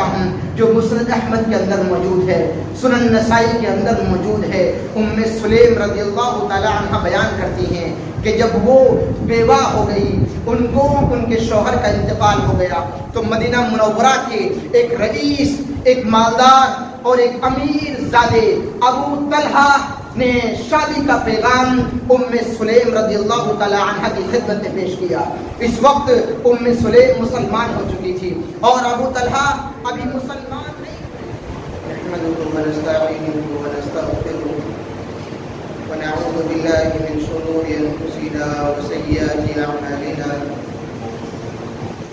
ہوں جو مسند احمد کے اندر موجود ہے، سنن نسائی کے اندر موجود ہے۔ ام سلیم رضی اللہ تعالی عنہ بیان کرتی ہیں کہ جب وہ بیوہ ہو گئی، ان کو ان کے شوہر کا انتقال ہو گیا، تو مدینہ منورہ کے ایک رئیس، ایک مالدار اور ایک امیر زادے ابو طلحہ نے شادی کا پیغام ام سلیم رضی اللہ تعالی عنہ کی خدمت میں پیش کیا۔ اس وقت ام سلیم مسلمان ہو چکی تھی اور ابو طلحہ ابھی مسلمان نہیں تھے۔ نحمده ونستعينه ونستغفره ونعوذ بالله من شرور انفسنا وسيئات اعمالنا،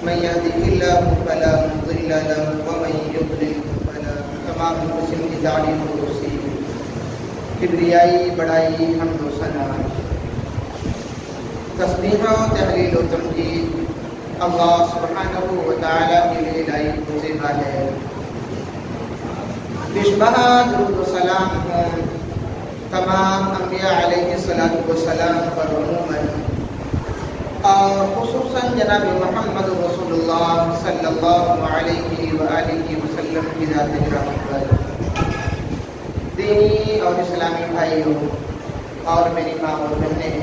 من يهده الله فلا مضل له ومن يضلل فلا تمام مسلم کی تعریف و توصیف، کبریائی، بڑائی، حمد و ثنا، تسبیح و تحلیل و تمجید اللہ سبحانہ و تعالی کے لیے لائق و زیبا ہے۔ بشبہ درود و سلام ہوں تمام انبیاء علیہ السلام پر عموماً، اور خصوصاً جناب محمد رسول اللہ صلی اللہ علیہ وآلہ وسلم کی ذات گرامی پر۔ دینی اور اسلامی بھائیوں اور میری ماں اور بہنیں،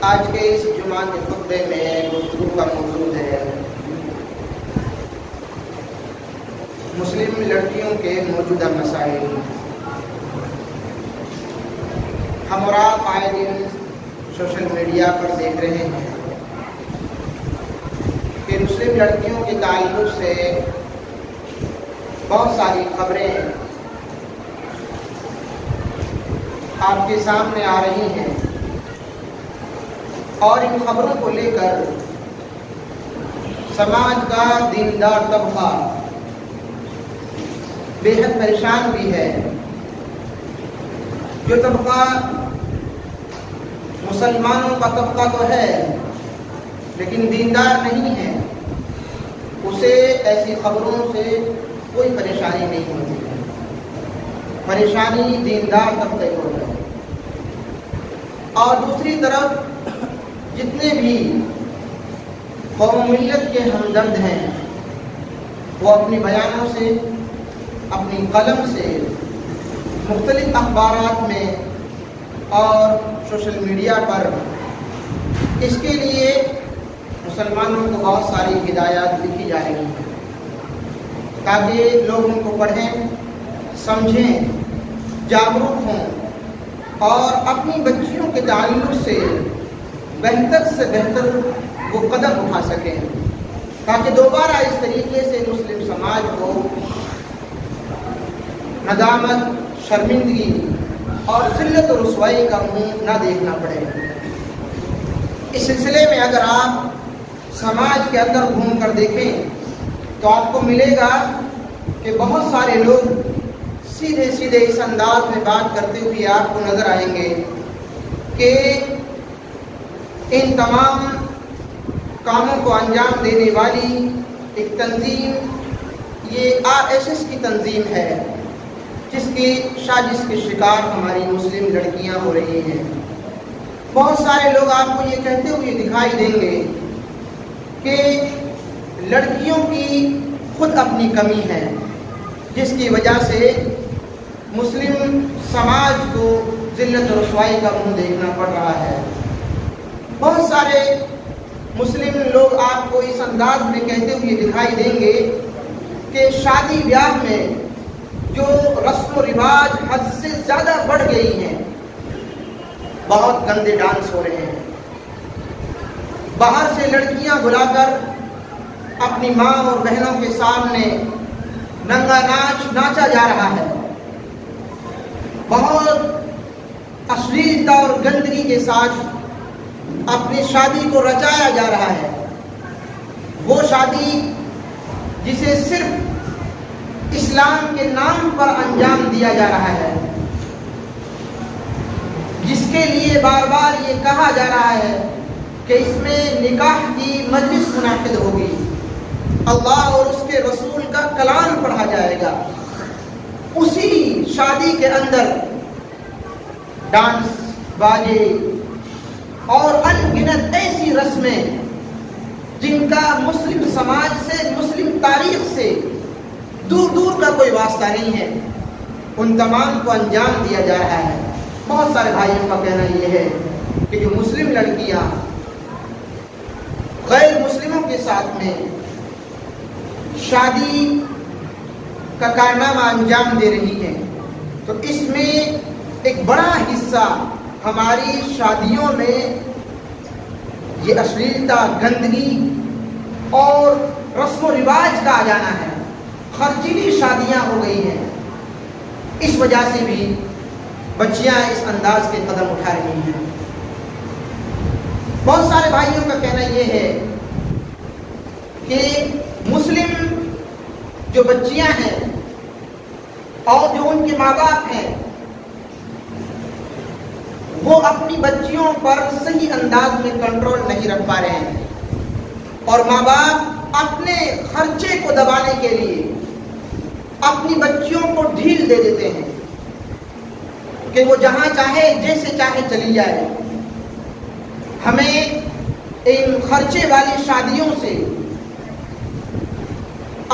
آج کے اس جمعہ کے خطبے میں گفتگو کا موضوع ہے مسلم لڑکیوں کے موجودہ مسائل۔ ہم اور آپ آئے دن سوشل میڈیا پر دیکھ رہے ہیں کہ مسلم لڑکیوں کے تعلق سے بہت ساری خبریں آپ کے سامنے آ رہی ہیں، اور ان خبروں کو لے کر سماج کا دیندار طبقہ بے حد پریشان بھی ہے۔ جو طبقہ مسلمانوں کا طبقہ تو ہے لیکن دیندار نہیں ہے، اسے ایسی خبروں سے کوئی پریشانی نہیں ہوتی ہے۔ پریشانی دیندار طبقے کو ہے۔ اور دوسری طرف جتنے بھی قوم ملت کے ہمدرد ہیں، وہ اپنی بیانوں سے، اپنی قلم سے، مختلف اخبارات میں اور سوشل میڈیا پر اس کے لیے مسلمانوں کو بہت ساری ہدایات لکھی جا رہی ہیں تاکہ لوگ ان کو پڑھیں، سمجھیں، جاگروک ہوں اور اپنی بچیوں کے تعلق سے بہتر وہ قدم اٹھا سکیں، تاکہ دوبارہ اس طریقے سے مسلم سماج کو ندامت، شرمندگی اور ذلت و رسوائی کا منہ نہ دیکھنا پڑے۔ اس سلسلے میں اگر آپ سماج کے اندر گھوم کر دیکھیں تو آپ کو ملے گا کہ بہت سارے لوگ سیدھے اس انداز میں بات کرتے ہوئے آپ کو نظر آئیں گے کہ ان تمام کاموں کو انجام دینے والی ایک تنظیم یہ RSS کی تنظیم ہے، جس کی سازش کے شکار ہماری مسلم لڑکیاں ہو رہی ہیں۔ بہت سارے لوگ آپ کو یہ کہتے ہوئے دکھائی دیں گے کہ لڑکیوں کی خود اپنی کمی ہے، جس کی وجہ سے مسلم سماج کو ذلت و رسوائی کا منہ دیکھنا پڑ رہا ہے۔ بہت سارے مسلم لوگ آپ کو اس انداز میں کہتے ہوئے دکھائی دیں گے کہ شادی بیاہ میں جو رسم و رواج حد سے زیادہ بڑھ گئی ہیں، بہت گندے ڈانس ہو رہے ہیں، باہر سے لڑکیاں بلا کر اپنی ماں اور بہنوں کے سامنے ننگا ناچ ناچا جا رہا ہے، بہت اشلیلتا اور گندگی کے ساتھ اپنی شادی کو رچایا جا رہا ہے۔ وہ شادی جسے صرف اسلام کے نام پر انجام دیا جا رہا ہے، جس کے لیے بار بار یہ کہا جا رہا ہے کہ اس میں نکاح کی مجلس منعقد ہوگی، اللہ اور اس کے رسول کا کلام پڑھا جائے گا، اسی شادی کے اندر ڈانس، باجے اور ان گنت ایسی رسمیں جن کا مسلم سماج سے، مسلم تاریخ سے دور دور کا کوئی واسطہ نہیں ہے، ان تمام کو انجام دیا جا رہا ہے۔ بہت سارے بھائیوں کا کہنا یہ ہے کہ جو مسلم لڑکیاں غیر مسلموں کے ساتھ میں شادی کا کارنامہ انجام دے رہی ہیں، تو اس میں ایک بڑا حصہ ہماری شادیوں میں یہ اشلیلتا، گندگی اور رسم و رواج کا آ جانا ہے۔ خرچیلی شادیاں ہو گئی ہیں، اس وجہ سے بھی بچیاں اس انداز کے قدم اٹھا رہی ہیں۔ بہت سارے بھائیوں کا کہنا یہ ہے کہ مسلم جو بچیاں ہیں اور جو ان کے ماں باپ ہیں، وہ اپنی بچیوں پر صحیح انداز میں کنٹرول نہیں رکھ پا رہے ہیں، اور ماں باپ اپنے خرچے کو دبانے کے لیے اپنی بچیوں کو ڈھیل دے دیتے ہیں کہ وہ جہاں چاہے جیسے چاہے چلی جائے۔ ہمیں ان خرچے والی شادیوں سے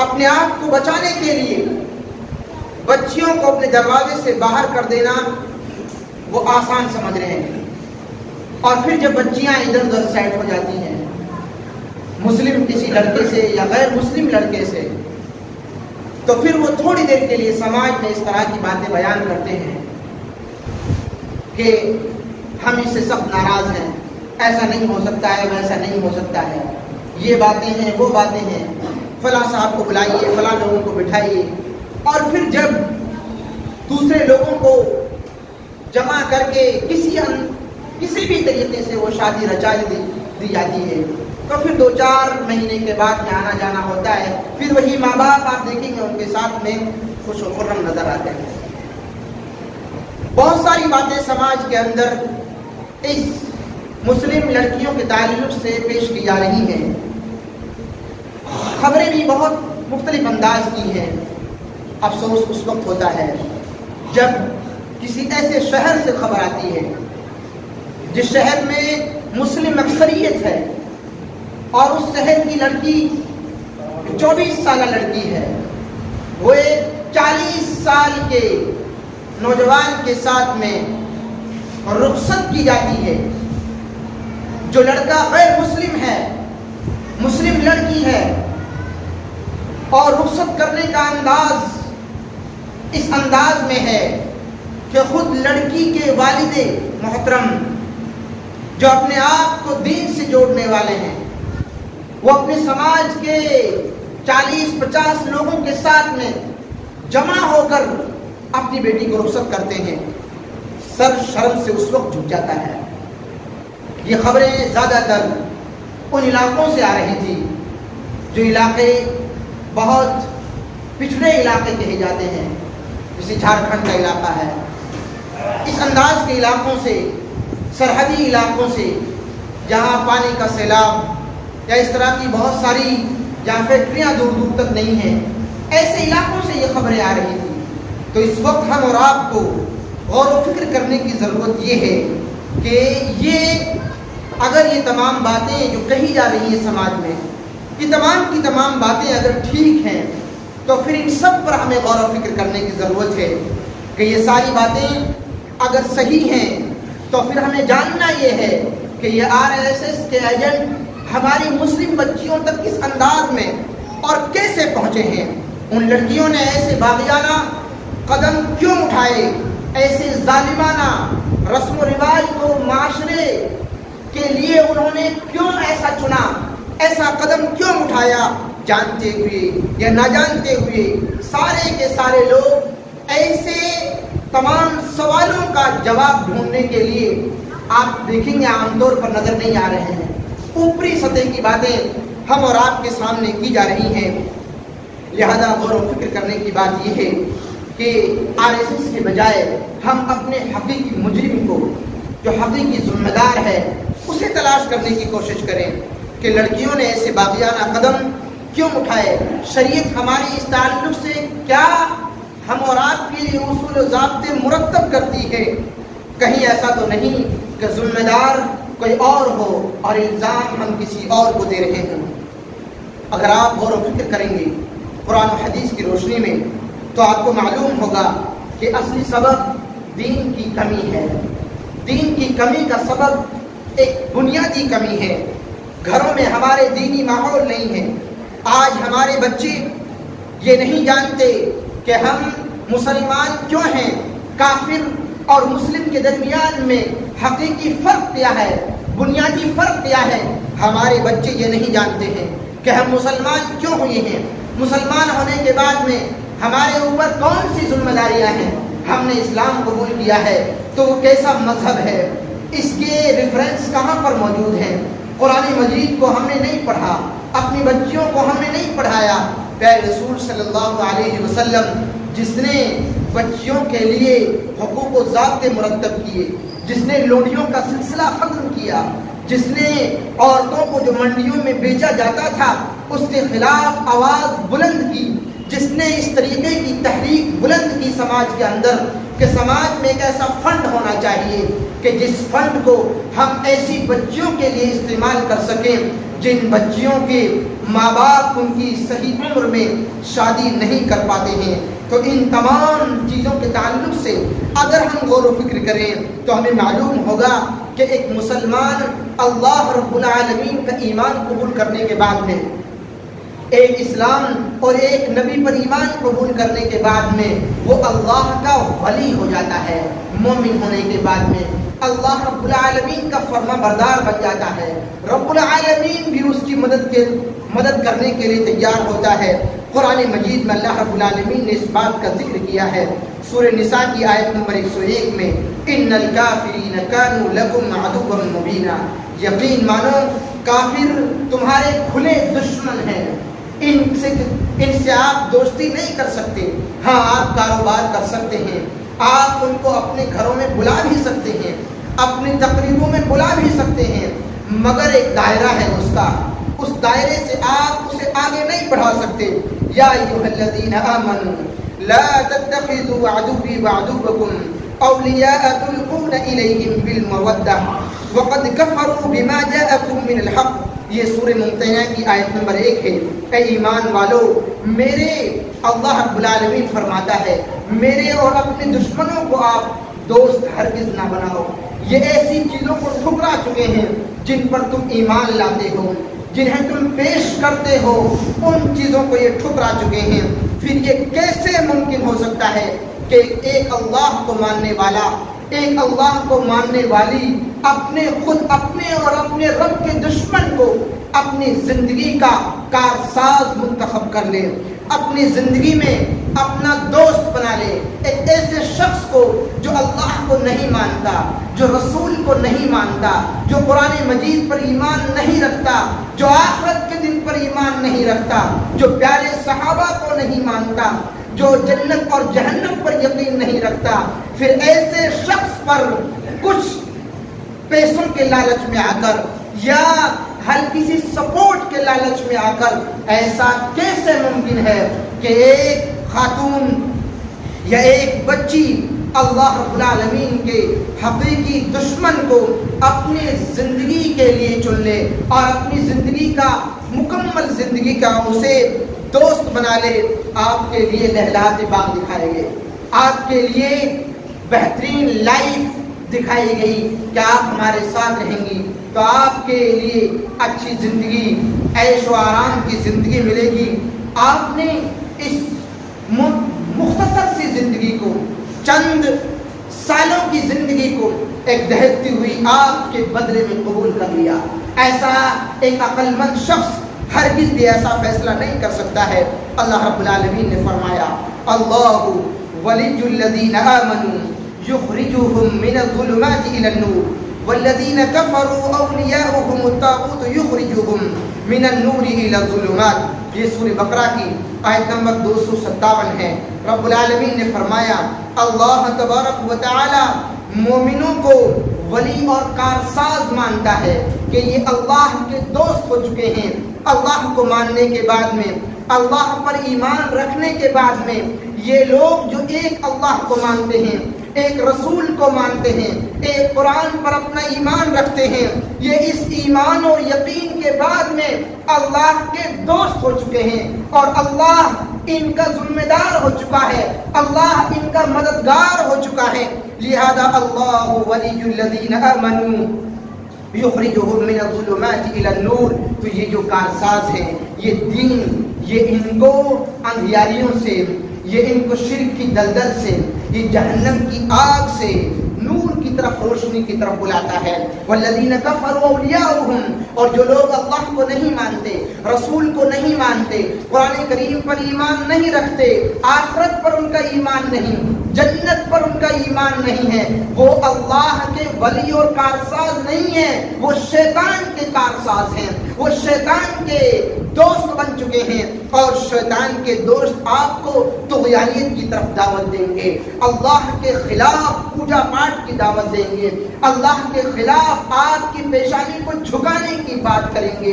اپنے آپ کو بچانے کے لیے بچیوں کو اپنے دروازے سے باہر کر دینا وہ آسان سمجھ رہے ہیں، اور پھر جب بچیاں ادھر ادھر سیٹ ہو جاتی ہیں مسلم کسی لڑکے سے یا غیر مسلم لڑکے سے، تو پھر وہ تھوڑی دیر کے لیے سماج میں اس طرح کی باتیں بیان کرتے ہیں کہ ہم اس سے سخت ناراض ہیں، ایسا نہیں ہو سکتا ہے، ویسا نہیں ہو سکتا ہے، یہ باتیں ہیں، وہ باتیں ہیں، فلاں صاحب کو بلائیے، فلاں لوگوں کو بٹھائیے۔ اور پھر جب دوسرے لوگوں کو جمع کر کے کسی بھی طریقے سے وہ شادی رچائی دی جاتی ہے، تو پھر 2-4 مہینے کے بعد میں آنا جانا ہوتا ہے، پھر وہی ماں باپ آپ دیکھیں گے ان کے ساتھ میں خوش و خرم نظر آتے ہیں۔ بہت ساری باتیں سماج کے اندر اس مسلم لڑکیوں کے تعلق سے پیش کی جا رہی ہیں، خبریں بھی بہت مختلف انداز کی ہیں۔ افسوس اس وقت ہوتا ہے جب کسی ایسے شہر سے خبر آتی ہے جس شہر میں مسلم اکثریت ہے، اور اس شہر کی لڑکی 24 سالہ لڑکی ہے، وہ 40 سال کے نوجوان کے ساتھ میں رخصت کی جاتی ہے۔ جو لڑکا غیر مسلم ہے، مسلم لڑکی ہے، اور رخصت کرنے کا انداز اس انداز میں ہے کہ خود لڑکی کے والد محترم جو اپنے آپ کو دین سے جوڑنے والے ہیں، وہ اپنے سماج کے 40-50 لوگوں کے ساتھ میں جمع ہو کر اپنی بیٹی کو رخصت کرتے ہیں، سر شرم سے اس وقت جھک جاتا ہے۔ یہ خبریں زیادہ تر ان علاقوں سے آ رہی تھی جو علاقے بہت پچھڑے علاقے کہے جاتے ہیں، جیسے جھارکھنڈ کا علاقہ ہے۔ اس انداز کے علاقوں سے، سرحدی علاقوں سے، جہاں پانی کا سیلاب یا اس طرح کی بہت ساری جہاں فیکٹریاں دور دور تک نہیں ہیں، ایسے علاقوں سے یہ خبریں آ رہی تھی۔ تو اس وقت ہم اور آپ کو غور و فکر کرنے کی ضرورت یہ ہے کہ اگر یہ تمام باتیں جو کہی جا رہی ہیں سماج میں، یہ تمام کی تمام باتیں اگر ٹھیک ہیں، تو پھر ان سب پر ہمیں غور و فکر کرنے کی ضرورت ہے کہ یہ ساری باتیں اگر صحیح ہیں تو پھر ہمیں جاننا یہ ہے کہ یہ RSS کے ایجنٹ ہماری مسلم بچیوں تک کس انداز میں اور کیسے پہنچے ہیں۔ ان لڑکیوں نے ایسے باغیانہ قدم کیوں اٹھائے، ایسے ظالمانہ رسم و رواج کو معاشرے کے لیے انہوں نے کیوں ایسا چنا، ایسا قدم کیوں اٹھایا، جانتے ہوئے یا نہ جانتے ہوئے سارے کے سارے لوگ ایسے تمام سوالوں کا جواب ڈھونڈنے کے لیے آپ دیکھیں گے عام طور پر نظر نہیں آ رہے ہیں۔ اوپری سطح کی باتیں ہم اور آپ کے سامنے کی جا رہی ہیں۔ لہذا غور و فکر کرنے کی بات یہ ہے کہ RSS کے بجائے ہم اپنے حقیقی مجرم کو، جو حقیقی ذمہ دار ہے، اسے تلاش کرنے کی کوشش کریں کہ لڑکیوں نے ایسے باغیانہ قدم کیوں اٹھائے، شریعت ہماری اس تعلق سے کیا ہم اور آپ کے لیے اصول و ضابطے مرتب کرتی ہے۔ کہیں ایسا تو نہیں کہ ذمہ دار کوئی اور ہو اور الزام ہم کسی اور کو دے رہے ہیں۔ اگر آپ غور و فکر کریں گے قرآن و حدیث کی روشنی میں تو آپ کو معلوم ہوگا کہ اصلی سبب دین کی کمی ہے۔ دین کی کمی کا سبب ایک بنیادی کمی ہے۔ گھروں میں ہمارے دینی ماحول نہیں ہے۔ آج ہمارے بچے یہ نہیں جانتے کہ ہم مسلمان کیوں ہیں، کافر اور مسلم کے درمیان میں حقیقی فرق کیا ہے، بنیادی فرق کیا ہے۔ ہمارے بچے یہ نہیں جانتے ہیں کہ ہم مسلمان کیوں ہوئے ہیں، مسلمان ہونے کے بعد میں ہمارے اوپر کون سی ذمہ داریاں ہیں۔ ہم نے اسلام قبول کیا ہے تو وہ کیسا مذہب ہے، اس کے ریفرنس کہاں پر موجود ہیں۔ قرآن مجید کو ہم نے نہیں پڑھا، اپنی بچیوں کو ہم نے نہیں پڑھایا۔ پیارے رسول صلی اللہ علیہ وسلم جس نے بچیوں کے لیے حقوق و ضابطے مرتب کیے، جس نے لوڈیوں کا سلسلہ ختم کیا، جس نے عورتوں کو جو منڈیوں میں بیچا جاتا تھا اس کے خلاف آواز بلند کی، جس نے اس طریقے کی تحریک بلند کی سماج کے اندر کہ سماج میں ایک ایسا فنڈ ہونا چاہیے کہ جس فنڈ کو ہم ایسی بچیوں کے لیے استعمال کر سکیں جن بچیوں کے ماں باپ ان کی صحیح عمر میں شادی نہیں کر پاتے ہیں۔ تو ان تمام چیزوں کے تعلق سے اگر ہم غور و فکر کریں تو ہمیں معلوم ہوگا کہ ایک مسلمان اللہ رب العالمین کا ایمان قبول کرنے کے بعد میں، ایک اسلام اور ایک نبی پر ایمان قبول کرنے کے بعد میں وہ اللہ کا ولی ہو جاتا ہے۔ مومن ہونے کے بعد میں اللہ رب العالمین کا فرما بردار بن جاتا ہے۔ رب العالمین بھی اس کی مدد کرنے کے لیے تیار ہوتا ہے۔ قرآن مجید میں اللہ رب العالمین نے اس بات کا ذکر کیا ہے سورہ نساء کی آیت نمبر 101 میں، ان الکافرین کانوا لکم عدوا مبینا، یقین مانو کافر تمہارے کھلے دشمن ہیں، ان سے آپ دوستی نہیں کر سکتے۔ ہاں آپ کاروبار کر سکتے ہیں، آپ ان کو اپنے گھروں میں بلا بھی سکتے ہیں، اپنی تقریبوں میں بلا بھی سکتے ہیں، مگر ایک دائرہ ہے اس دائرے سے آپ اسے آگے نہیں بڑھا سکتے۔ یا ایھا الذین آمنوا لا تتخذوا عدوی وعدوکم اولیاء تلقون الیہم بالمودہ وقد کفروا بما جاءکم من الحق، یہ سورہ ممتحنہ کی آیت نمبر 1 ہے۔ اے ایمان والو، میرے اللہ رب العالمین فرماتا ہے میرے اور اپنے دشمنوں کو آپ دوست ہرگز نہ بناؤ۔ یہ ایسی چیزوں کو ٹھکرا چکے ہیں جن پر تم ایمان لاتے ہو، جنہیں تم پیش کرتے ہو، ان چیزوں کو یہ ٹھکرا چکے ہیں۔ پھر یہ کیسے ممکن ہو سکتا ہے کہ ایک اللہ کو ماننے والا، ایک اللہ کو ماننے والی اپنے اور اپنے رب کے دشمن کو اپنی زندگی کا کارساز منتخب کر لے، اپنی زندگی میں اپنا دوست بنا لے، ایک ایسے شخص کو جو اللہ کو نہیں مانتا، جو رسول کو نہیں مانتا، جو قرآن مجید پر ایمان نہیں رکھتا، جو آخرت کے دن پر ایمان نہیں رکھتا، جو پیارے صحابہ کو نہیں مانتا، جو جنت اور جہنم پر یقین نہیں رکھتا۔ پھر ایسے شخص پر کچھ پیسوں کے لالچ میں آ کر یا ہر کسی سپورٹ کے لالچ میں آ کر ایسا کیسے ممکن ہے کہ ایک خاتون یا ایک بچی اللہ رب العالمین کے حقیقی دشمن کو اپنی زندگی کے لیے چن لے اور اپنی زندگی کا مکمل زندگی کا اسے دوست بنا لے۔ آپ کے لیے لہلاتے باغ دکھائے گئے، آپ کے لیے بہترین لائف دکھائی گئی کہ آپ ہمارے ساتھ رہیں گی تو آپ کے لیے اچھی زندگی، عیش و آرام کی زندگی ملے گی۔ آپ نے اس مختصر سی زندگی کو، چند سالوں کی زندگی کو ایک دہکتی ہوئی آگ کے بدلے میں قبول کر لیا۔ ایسا ایک عقل مند شخص ہرگز بھی ایسا فیصلہ نہیں کر سکتا ہے۔ اللہ رب العالمین نے فرمایا اللہ ولی الذین آمنوا یخرجوہم من الظلمات الی النور والذین کفروا اولیاؤہم الطاغوت یخرجوہم من النور الی الظلمات۔ یہ سورہ بقرہ کی آیت نمبر 257 ہے۔ رب العالمین نے فرمایا اللہ تبارک و تعالی مومنوں کو ولی اور کارساز مانتا ہے کہ یہ اللہ کے دوست ہو چکے ہیں۔ اللہ کو ماننے کے بعد میں، اللہ پر ایمان رکھنے کے بعد میں، یہ لوگ جو ایک اللہ کو مانتے ہیں، ایک رسول کو مانتے ہیں، ایک قرآن پر اپنا ایمان رکھتے ہیں، یہ اس ایمان اور یقین کے بعد میں اللہ کے دوست ہو چکے ہیں اور اللہ ان کا ذمہ دار ہو چکا ہے، اللہ ان کا مددگار ہو چکا ہے۔ لہذا اللہ ولی الذین آمنوا یخرجہم من الظلمات الی النور، تو یہ جو کارساز ہیں، یہ دین، یہ ان کو اندھیاریوں سے، یہ ان کو شرک کی دلدل سے، یہ جہنم کی آگ سے نور کی طرف، روشنی کی طرف بلاتا ہے۔ والذین کفروا اولیاؤہم، اور جو لوگ اللہ کو نہیں مانتے، رسول کو نہیں مانتے، قرآن کریم پر ایمان نہیں رکھتے، آخرت پر ان کا ایمان نہیں، جنت پر ان کا ایمان نہیں ہے، وہ اللہ کے ولی اور کارساز نہیں ہیں، وہ شیطان کے کارساز ہیں، وہ شیطان کے دوست بن چکے ہیں، اور شیطان کے دوست آپ کو طغیانیت کی طرف دعوت دیں گے، اللہ کے خلاف پوجا پاٹ کی دعوت دیں گے، اللہ کے خلاف آپ کی پیشانی کو جھکانے کی بات کریں گے،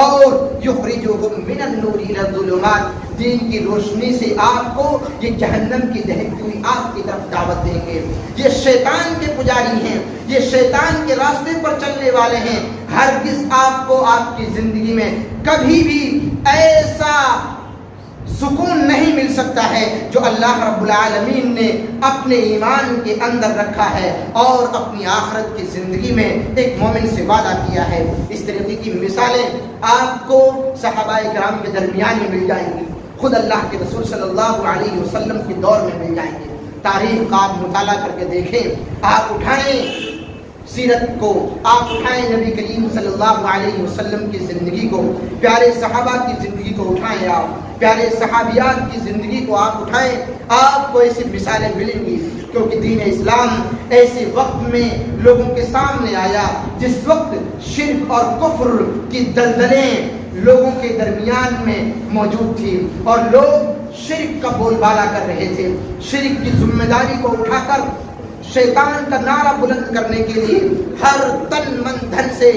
اور یخرجہم من النور الی الظلمات، دین کی روشنی سے آپ کو یہ جہنم کی دہکتی ہوئی آگ کی طرف دعوت دیں گے۔ یہ شیطان کے پجاری ہیں، یہ شیطان کے راستے پر چلنے والے ہیں۔ ہرگز آپ کو آپ کی زندگی میں کبھی بھی ایسا سکون نہیں مل سکتا ہے جو اللہ رب العالمین نے اپنے ایمان کے اندر رکھا ہے اور اپنی آخرت کی زندگی میں ایک مومن سے وعدہ کیا ہے۔ اس طریقے کی مثالیں آپ کو صحابہ کرام کے درمیان میں مل جائیں گی، خود اللہ کے رسول صلی اللہ علیہ وسلم کے دور میں مل جائیں گے۔ تاریخ کا آپ مطالعہ کر کے دیکھیں، آپ اٹھائیں سیرت کو، آپ اٹھائیں نبی کریم صلی اللہ علیہ وسلم کی زندگی کو، پیارے صحابہ کی زندگی کو اٹھائیں، آپ پیارے صحابیات کی زندگی کو آپ اٹھائیں، آپ کو ایسی مثالیں ملیں گی، کیونکہ دین اسلام ایسے وقت میں لوگوں کے سامنے آیا جس وقت شرک اور کفر کی دلدلیں لوگوں کے درمیان میں موجود تھی اور لوگ شرک کا بول بالا کر رہے تھے۔ شرک کی ذمہ داری کو اٹھا کر شیطان کا نعرہ بلند کرنے کے لیے ہر تن من دھن سے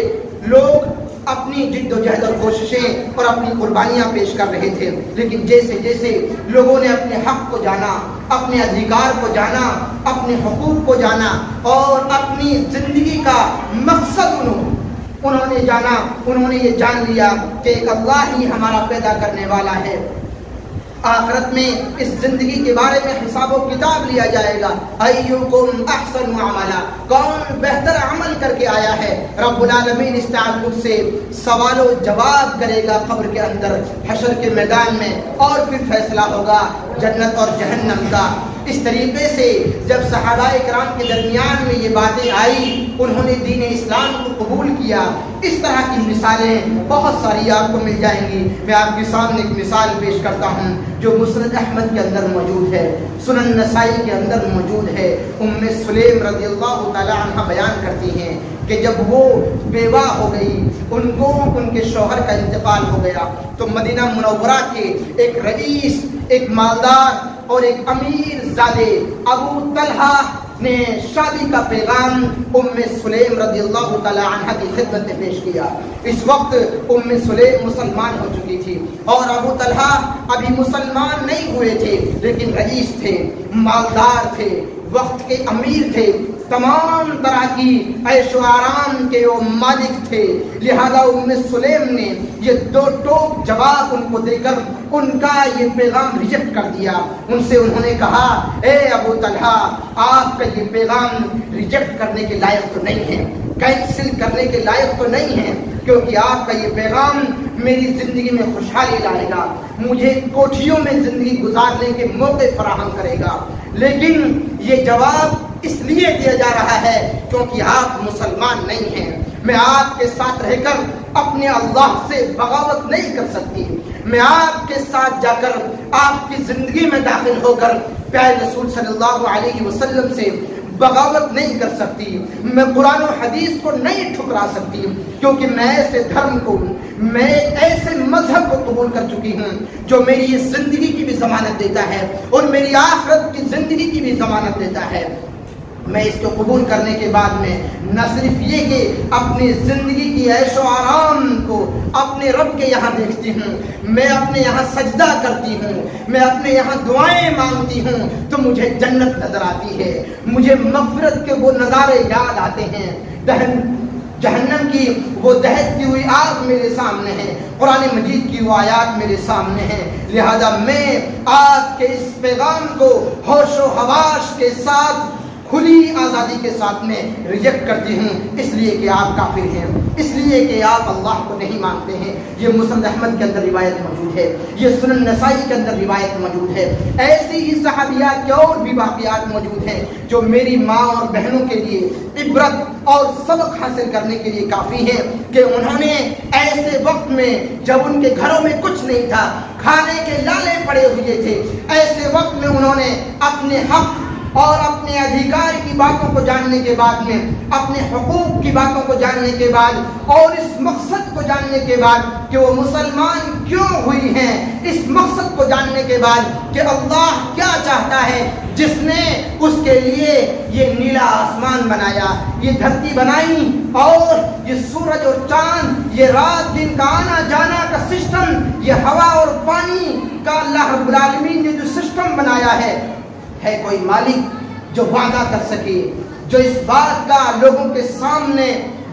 لوگ اپنی جد و جہد اور کوششیں اور اپنی قربانیاں پیش کر رہے تھے، لیکن جیسے جیسے لوگوں نے اپنے حق کو جانا، اپنے ادھیکار کو جانا، اپنے حقوق کو جانا اور اپنی زندگی کا مقصد انہوں نے جانا، انہوں نے یہ جان لیا کہ ایک اللہ ہی ہمارا پیدا کرنے والا ہے، آخرت میں اس زندگی کے بارے میں حساب و کتاب لیا جائے گا۔ ایکم احسن عملا، کون بہتر عمل کر کے آیا ہے، رب العالمین اس تعلق سے سوال و جواب کرے گا قبر کے اندر، حشر کے میدان میں، اور پھر فیصلہ ہوگا جنت اور جہنم کا۔ اس طریقے سے جب صحابہ کرام کے درمیان میں یہ باتیں آئی، انہوں نے دین اسلام کو قبول کیا۔ اس طرح کی مثالیں بہت ساری آپ کو مل جائیں گی۔ میں آپ کے سامنے ایک مثال پیش کرتا ہوں جو مسند احمد کے اندر موجود ہے، سنن نسائی کے اندر موجود ہے۔ ام سلیم رضی اللہ تعالی عنہ بیان کرتی ہیں کہ جب وہ بیوہ ہو گئی، ان کو ان کے شوہر کا انتقال ہو گیا، تو مدینہ منورہ کے ایک رئیس، ایک مالدار اور ایک امیر زادے ابو طلحہ نے شادی کا پیغام ام سلیم رضی اللہ تعالی عنہ کی خدمت میں پیش کیا۔ اس وقت ام سلیم مسلمان ہو چکی تھی اور ابو طلحہ ابھی مسلمان نہیں ہوئے تھے، لیکن رئیس تھے، مالدار تھے، وقت کے امیر تھے، تمام طرح کی عیش و آرام کے وہ مالک تھے۔ لہذا ام سلیم نے یہ دو ٹوک جواب ان کو دے کر ان کا یہ پیغام ریجیکٹ کر دیا۔ ان سے انہوں نے کہا، اے ابو طلحہ، آپ کا یہ پیغام ریجیکٹ کرنے کے لائق تو نہیں ہے، کینسل کرنے کے لائق تو نہیں ہے، کیونکہ آپ کا یہ پیغام میری زندگی میں خوشحالی لائے گا، مجھے کوٹھیوں میں زندگی گزارنے کے موقع فراہم کرے گا، لیکن یہ جواب اس لیے دیا جا رہا ہے کیونکہ آپ مسلمان نہیں ہیں۔ میں آپ کے ساتھ رہ کر اپنے اللہ سے بغاوت نہیں کر سکتی، میں آپ کے ساتھ جا کر آپ کی زندگی میں داخل ہو کر پیارے رسول صلی اللہ علیہ وسلم سے بغاوت نہیں کر سکتی، میں قرآن و حدیث کو نہیں ٹھکرا سکتی، کیونکہ میں ایسے دھرم کو، میں ایسے مذہب کو قبول کر چکی ہوں جو میری اس زندگی کی بھی ضمانت دیتا ہے اور میری آخرت کی زندگی کی بھی ضمانت دیتا ہے۔ میں اس کو قبول کرنے کے بعد میں نہ صرف یہ کہ اپنی زندگی کی عیش و آرام کو اپنے رب کے یہاں دیکھتی ہوں، میں اپنے یہاں سجدہ کرتی ہوں، میں اپنے یہاں دعائیں مانگتی ہوں تو مجھے جنت نظر آتی ہے، مجھے مغفرت کے وہ نظارے یاد آتے ہیں، جہنم کی وہ دہتی ہوئی آگ میرے سامنے ہے، قرآن مجید کی وہ آیات میرے سامنے ہیں، لہذا میں آپ کے اس پیغام کو ہوش و حواس کے ساتھ کھلی آزادی کے ساتھ میں ریجیکٹ کرتی ہوں، اس لیے کہ آپ کافر ہیں، اس لیے کہ آپ اللہ کو نہیں مانتے ہیں۔ یہ مسند احمد کے اندر روایت موجود ہے، یہ سنن نسائی کے اندر روایت موجود ہے، ایسی ہی صحابیات کے اور بھی واقعات موجود ہیں جو میری ماں اور بہنوں کے لیے عبرت اور سبق حاصل کرنے کے لیے کافی ہیں کہ انہوں نے ایسے وقت میں جب ان کے گھروں میں کچھ نہیں تھا، کھانے کے لالے پڑے ہوئے تھے، ایسے وقت میں انہوں نے اپنے حق اور اپنے ادھیکار کی باتوں کو جاننے کے بعد میں، اپنے حقوق کی باتوں کو جاننے کے بعد اور اس مقصد کو جاننے کے بعد کہ وہ مسلمان کیوں ہوئی ہیں، اس مقصد کو جاننے کے بعد کہ اللہ کیا چاہتا ہے جس نے اس کے لیے یہ نیلا آسمان بنایا، یہ دھرتی بنائی اور یہ سورج اور چاند، یہ رات دن کا آنا جانا کا سسٹم، یہ ہوا اور پانی کا اللہ رب العالمین نے جو سسٹم بنایا ہے کوئی مالک جو وعدہ کر سکے، جو اس بات کا لوگوں کے سامنے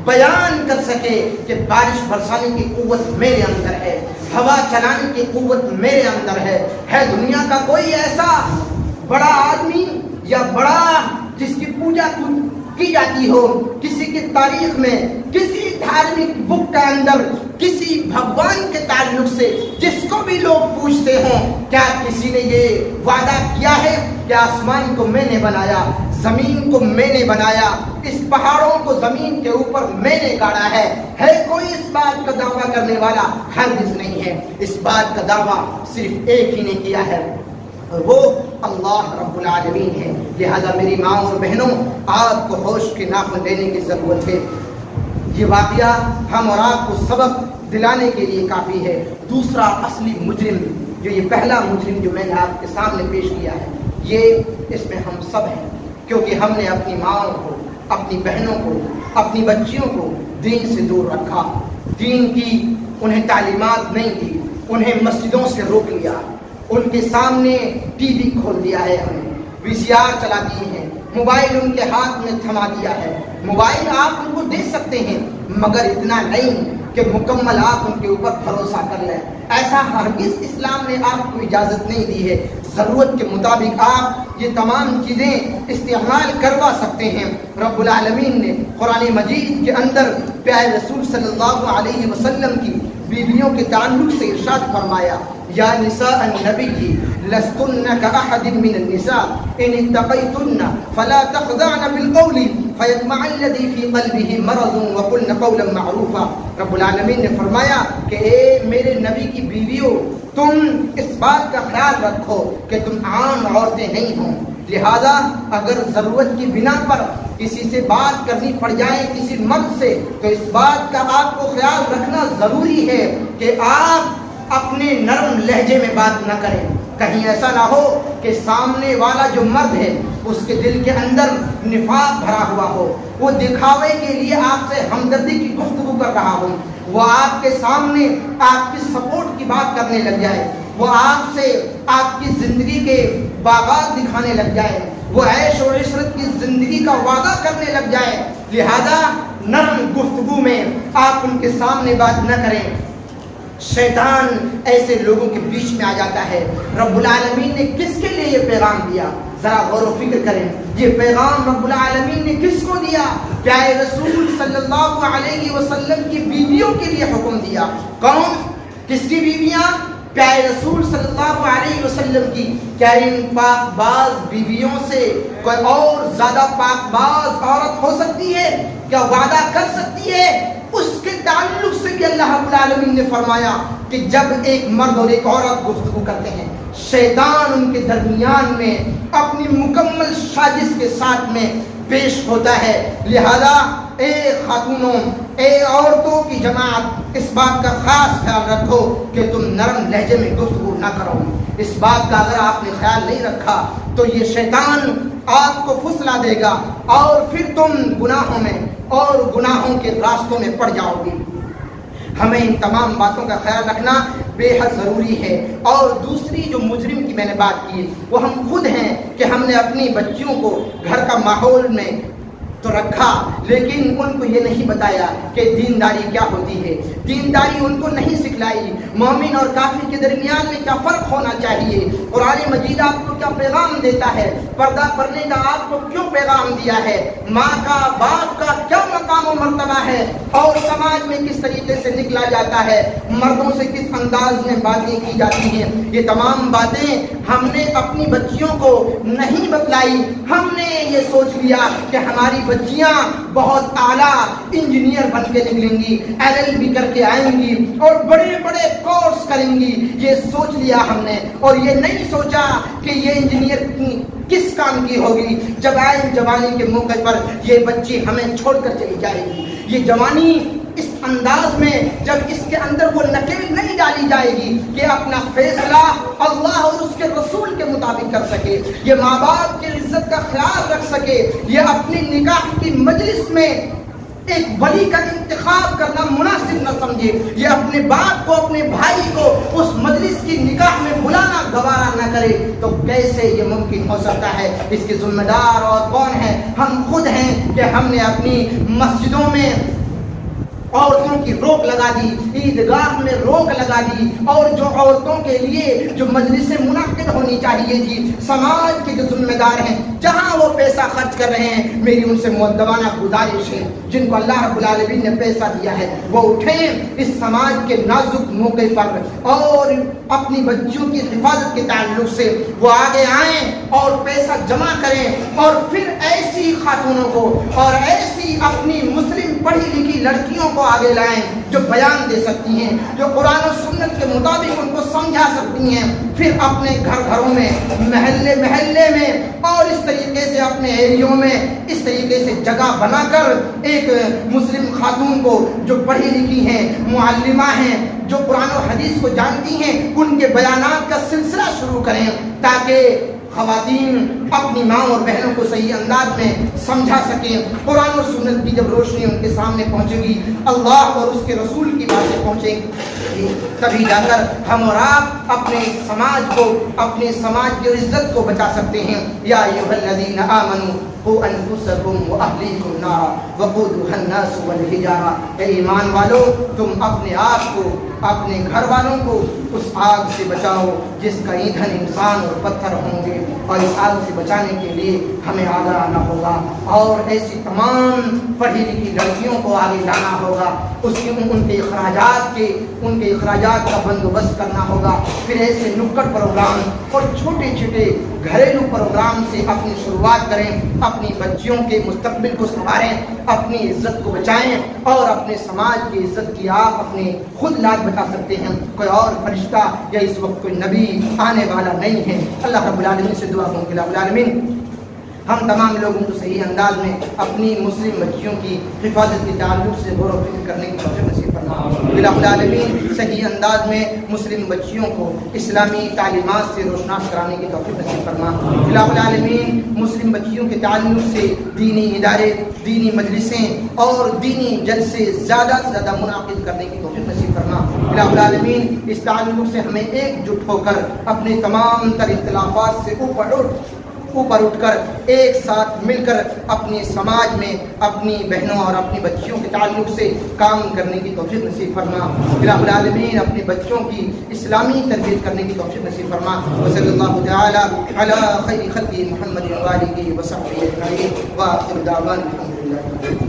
بیان کر سکے کہ بارش برسانے کی قوت میرے اندر ہے، ہوا چلانے کی قوت میرے اندر ہے دنیا کا کوئی ایسا بڑا آدمی یا بڑا جس کی پوجا کی جاتی ہو کسی کی تاریخ میں، کسی دھارمک بک کے اندر، کسی بھگوان کے تعلق سے جس کو بھی لوگ پوچھتے ہوں، کیا کسی نے یہ وعدہ کیا ہے کہ آسمان کو میں نے بنایا، زمین کو میں نے بنایا، اس پہاڑوں کو زمین کے اوپر میں نے گاڑا ہے کوئی اس بات کا دعویٰ کرنے والا؟ ہرگز نہیں ہے۔ اس بات کا دعویٰ صرف ایک ہی نے کیا ہے اور وہ اللہ رب العالمین ہے۔ لہذا میری ماں اور بہنوں، آپ کو ہوش کے ناخن دینے کی ضرورت ہے۔ یہ واقعہ ہم اور آپ کو سبق دلانے کے لیے کافی ہے۔ دوسرا اصلی مجرم، جو یہ پہلا مجرم جو میں نے آپ کے سامنے پیش کیا ہے، یہ اس میں ہم سب ہیں، کیونکہ ہم نے اپنی ماں کو، اپنی بہنوں کو، اپنی بچیوں کو دین سے دور رکھا، دین کی انہیں تعلیمات نہیں دی، انہیں مسجدوں سے روک لیا، ان کے سامنے ٹی وی کھول دیا ہے، ہم نے وی سی آر چلا دیے ہیں، موبائل ان کے ہاتھ میں تھما دیا ہے۔ موبائل آپ ان کو دے سکتے ہیں مگر اتنا نہیں کہ مکمل آپ ان کے اوپر بھروسہ کر لیں، ایسا ہرگز اسلام نے آپ کو اجازت نہیں دی ہے۔ ضرورت کے مطابق آپ یہ تمام چیزیں استعمال کروا سکتے ہیں۔ رب العالمین نے قرآن مجید کے اندر پیارے رسول صلی اللہ علیہ وسلم کی بیویوں کے تعلق سے ارشاد فرمایا، یا نساء النبی لستن كأحد من النساء ان اتقيتن فلا تخضعن بالقول فيطمع الذي في قلبه مرض وقلن قولا معروفا۔ رب العالمین نے فرمایا کہ اے میرے نبی کی بیویوں، تم اس بات کا خیال رکھو کہ تم عام عورتیں نہیں ہو، لہذا اگر ضرورت کی بنا پر کسی سے بات کرنی پڑ جائے کسی مرد سے، تو اس بات کا آپ کو خیال رکھنا ضروری ہے کہ آپ اپنے نرم لہجے میں بات نہ کریں، کہیں ایسا نہ ہو کہ سامنے والا جو مرد ہے اس کے دل کے اندر نفاق بھرا ہوا ہو، وہ دکھاوے کے لیے آپ سے ہمدردی کی گفتگو کر رہا ہو، وہ آپ کے سامنے آپ کی سپورٹ کی بات کرنے لگ جائے، وہ آپ سے آپ کی زندگی کے باغات دکھانے لگ جائے، وہ عیش و عشرت کی زندگی کا وعدہ کرنے لگ جائے، لہذا نرم گفتگو میں آپ ان کے سامنے بات نہ کریں۔ شیطان ایسے لوگوں کے بیچ میں آ جاتا ہے۔ رب العالمین نے کس کے لیے یہ پیغام دیا؟ ذرا غور و فکر کریں، یہ پیغام رب العالمین نے کس کو دیا؟ پیارے رسول صلی اللہ علیہ وسلم کی بیویوں کے لیے حکم دیا۔ کون؟ کس کی بیویاں؟ پیارے رسول صلی اللہ علیہ وسلم کی۔ کیا ان پاک باز بیویوں سے کوئی اور زیادہ پاک باز عورت ہو سکتی ہے؟ کیا وعدہ کر سکتی ہے؟ اس کے تعلق سے بھی اللہ رب العالمین نے فرمایا کہ جب ایک مرد اور ایک عورت گفتگو کرتے ہیں، شیطان ان کے درمیان میں اپنی مکمل سازش کے ساتھ میں پیش ہوتا ہے۔ لہذا اے خاتونوں، اے عورتوں کی جماعت، اس بات کا خاص خیال رکھو کہ تم نرم لہجے میں گفتگو نہ کرو۔ اس بات کا اگر آپ نے خیال نہیں رکھا تو یہ شیطان آپ کو پھسلا دے گا اور پھر تم گناہوں میں اور گناہوں کے راستوں میں پڑ جاؤ گے۔ ہمیں ان تمام باتوں کا خیال رکھنا بے حد ضروری ہے۔ اور دوسری جو مجرم کی میں نے بات کی وہ ہم خود ہیں کہ ہم نے اپنی بچیوں کو گھر کا ماحول میں تو رکھا، لیکن ان کو یہ نہیں بتایا کہ دینداری کیا ہوتی ہے، دینداری ان کو نہیں سکھلائی، مومن اور کافر کے درمیان میں کیا فرق ہونا چاہیے، قرآن مجید آپ کو کیا پیغام دیتا ہے، پردہ کرنے کا آپ کو کیوں پیغام دیا ہے، ماں کا باپ کا کیا مقام و مرتبہ ہے، اور سماج میں کس طریقے سے نکلا جاتا ہے، مردوں سے کس انداز میں باتیں کی جاتی ہیں، یہ تمام باتیں ہم نے اپنی بچیوں کو نہیں بتلائی۔ ہم نے یہ سوچ لیا کہ ہماری بچیاں بہت اعلیٰ انجینئر بن کے نکلیں گی، LLB کر کے آئیں گی اور بڑے بڑے کورس کریں گی، یہ سوچ لیا ہم نے، اور یہ نہیں سوچا کہ یہ انجینئر کس کام کی ہوگی جب آئے جوانی کے موقع پر یہ بچی ہمیں چھوڑ کر چلی جائے گی۔ یہ جوانی اس انداز میں جب اس کے اندر وہ نکیل نہیں ڈالی جائے گی کہ اپنا فیصلہ اللہ اور اس کے رسول کے مطابق کر سکے، یہ ماں باپ کی عزت کا خیال رکھ سکے، یہ اپنی نکاح کی مجلس میں ایک ولی کا انتخاب کرنا مناسب نہ سمجھے، یہ اپنے باپ کو اپنے بھائی کو اس مجلس کی نکاح میں بلانا گوارا نہ کرے، تو کیسے یہ ممکن ہو سکتا ہے؟ اس کے ذمہ دار اور کون ہے؟ ہم خود ہیں کہ ہم نے اپنی مسجدوں میں عورتوں کی روک لگا دی، عیدگاہ میں روک لگا دی، اور جو عورتوں کے لیے جو مجلسیں منعقد ہونی چاہیے تھی، سماج کے جو ذمہ دار ہیں جہاں وہ پیسہ خرچ کر رہے ہیں، میری ان سے مؤدبانہ گزارش ہے، جن کو اللہ رب العالمین نے پیسہ دیا ہے وہ اٹھیں اس سماج کے نازک موقع پر، اور اپنی بچیوں کی حفاظت کے تعلق سے وہ آگے آئیں اور پیسہ جمع کریں، اور پھر ایسی خاتونوں کو اور ایسی اپنی مسلم پڑھی لکھی لڑکیوں کو آگے لائیں جو بیان دے سکتی ہیں، جو قرآن و سنت کے مطابق ان کو سمجھا سکتی ہیں، پھر اپنے گھروں میں، محلے میں اور اس طریقے سے اپنے ایریوں میں اس طریقے سے جگہ بنا کر ایک مسلم خاتون کو جو پڑھی لکھی ہیں، معلمہ ہیں، جو قرآن و حدیث کو جانتی ہیں، ان کے بیانات کا سلسلہ شروع کریں تاکہ خواتین اپنی ماں اور بہنوں کو صحیح انداز میں سمجھا سکیں۔ قرآن و سنت کی جب روشنی ان کے سامنے پہنچے گی، اللہ اور اس کے رسول کی باتیں پہنچیں گی، تبھی جا کر ہم اور آپ اپنے سماج کو، اپنے سماج کی عزت کو بچا سکتے ہیں۔ یا ایھا الذین آمنوا قوا انفسکم واہلیکم نارا وقودھا الناس والحجارہ، اے ایمان والو تم اپنے آپ کو، اپنے گھر والوں کو اس آگ سے بچاؤ جس کا ایندھن انسان اور پتھر ہوں گے، اور اس آگ سے بچانے کے لیے ہمیں آگے آنا ہوگا، اور ایسی تمام پڑھی لکھی لڑکیوں کو آگے لانا ہوگا، ان کے اخراجات کا بندوبست کرنا ہوگا، پھر ایسے نکڑ پروگرام اور چھوٹے چھوٹے گھریلو پروگرام سے اپنی شروعات کریں، اپنی بچیوں کے مستقبل کو سنواریں، اپنی عزت کو بچائیں، اور اپنے سماج کی عزت کی آپ اپنے خود لاج بچا سکتے ہیں، کوئی اور فرشتہ یا اس وقت کوئی نبی آنے والا نہیں ہے۔ اللہ رب العالمین سے دعا ہوں کہ رب العالمین ہم تمام لوگوں کو صحیح انداز میں اپنی مسلم بچیوں کی حفاظت کے تعلق سے غور و فکر کرنے کی توفیق نصیب فرما۔ رب العالمین صحیح انداز میں مسلم بچیوں کو اسلامی تعلیمات سے روشناس کرانے کی توفیق نصیب فرما۔ رب العالمین مسلم بچیوں کے تعلق سے دینی ادارے، دینی مجلسیں اور دینی جلسے زیادہ سے زیادہ منعقد کرنے کی توفیق نصیب فرما۔ رب العالمین اس تعلق سے ہمیں ایک جٹ ہو کر اپنے تمام تر اختلافات سے اوپر اٹھ کر ایک ساتھ مل کر اپنے سماج میں اپنی بہنوں اور اپنی بچیوں کے تعلق سے کام کرنے کی توفیق نصیب فرما۔ رب العالمین اپنے بچوں کی اسلامی تربیت کرنے کی توفیق نصیب فرما۔ وصلی اللہ تعالی علی خیر خلقہ محمد وآلہ وصحبہ اجمعین، وآخر دعوانا الحمدللہ۔